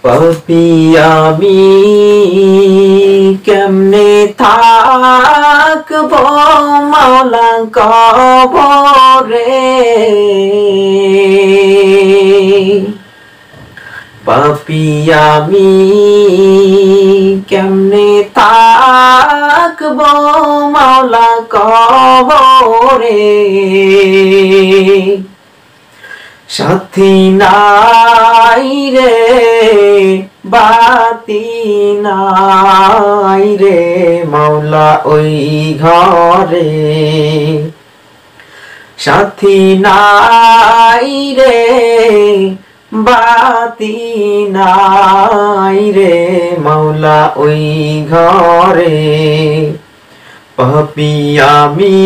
পাপী আমি কেমনে থাকব মাওলা কবরে, পাপী আমি কেমনে থাকব মাওলা কবরে, সাথী নাই রে বাতি নাই রে মাওলা ওই ঘরে, সাথী নাই রে বাতি নাই রে মাওলা ওই ঘরে, পাপী আমি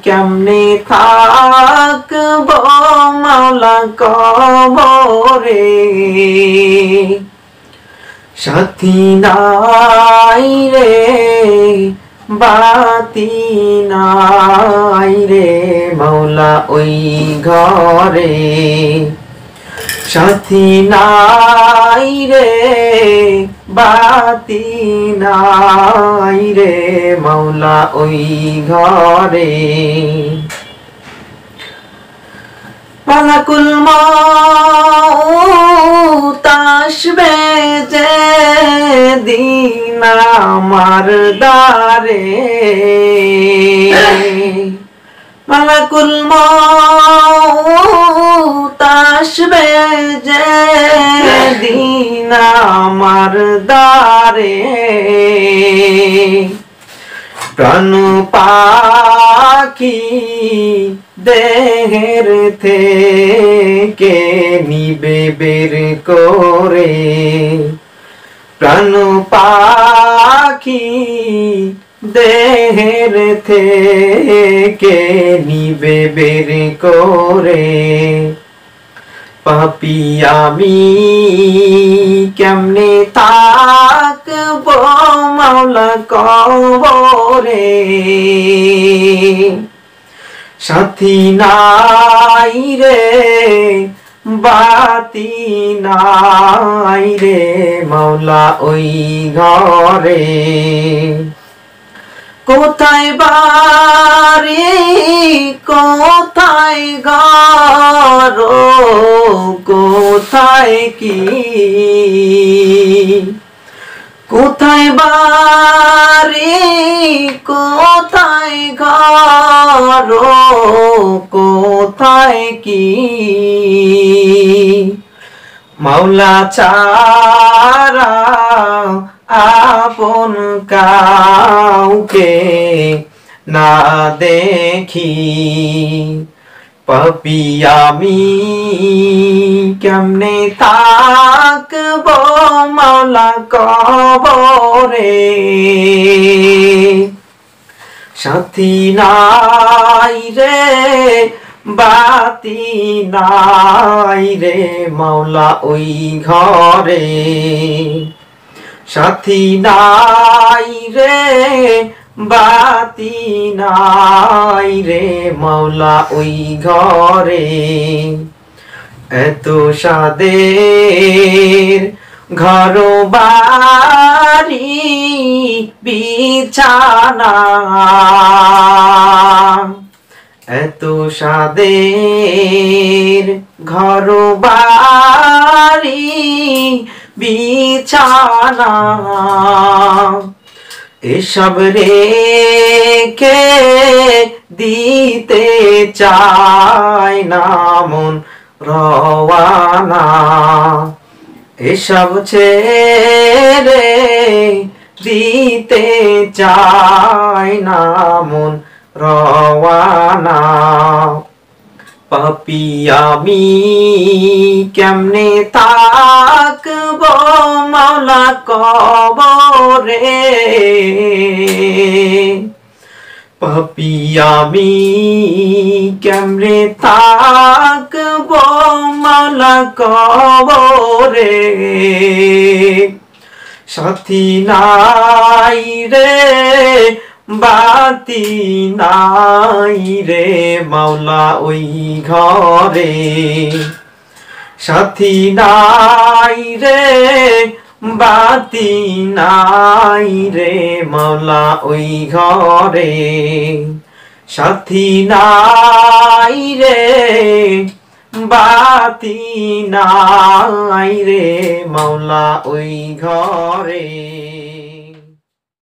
কেমনে থাকব মাওলা কবরে, সাথী নাই রে বাতি নাই রে মাওলা ওই ঘরে, সাথী নাই রে বাতি নাই রে মাওলা ওই ঘরে, মালাকুল মউত আসবে যেদিন আমার দ্বারে, মালাকুল মউত আসবে যেদিন আমার দ্বারে, প্রাণ পাখি দেহের থেকে নিবে বের করে, প্রাণ পাখি দেহের থেকে নিবে বের করে, পাপী আমি কেমনে থাকব মাওলা কবরে, সাথী নাই রে বাতি নাই রে মাওলা ওই ঘরে, কোথায় বাড়ি কোথায় ঘর কোথায় কি, কোথায় বাড়ি কোথায় ঘর কোথায় কি, মাওলা ছাড়া আপন কাউকে না দেখি, পাপী আমি কেমনে থাকব মাওলা কবরে, সাথী নাই রে বাতি নাই রে মাওলা ওই ঘরে, সাথী নাই রে বাতি নাই রে মাওলা ওই ঘরে, এত সাদের ঘর বাড়ি বিছানা, এত সাদের ঘর বাড়ি বিছানা, এসব রেখে দিতে চায় না মন রওয়ানা, এসব ছেড়ে দিতে চায় না মন রওয়ানা, পাপী আমি কেমনে থাকব মাওলা কবরে, পাপী আমি কেমনে থাকব মাওলা কবরে, সাথী নাই রে বাতি নাই রে মাওলা ওই ঘরে, সাথী নাই রে বাতি নাই রে মাওলা ওই ঘরে সাথী নাই রে বাতি নাই রে মাওলা ওই ঘরে।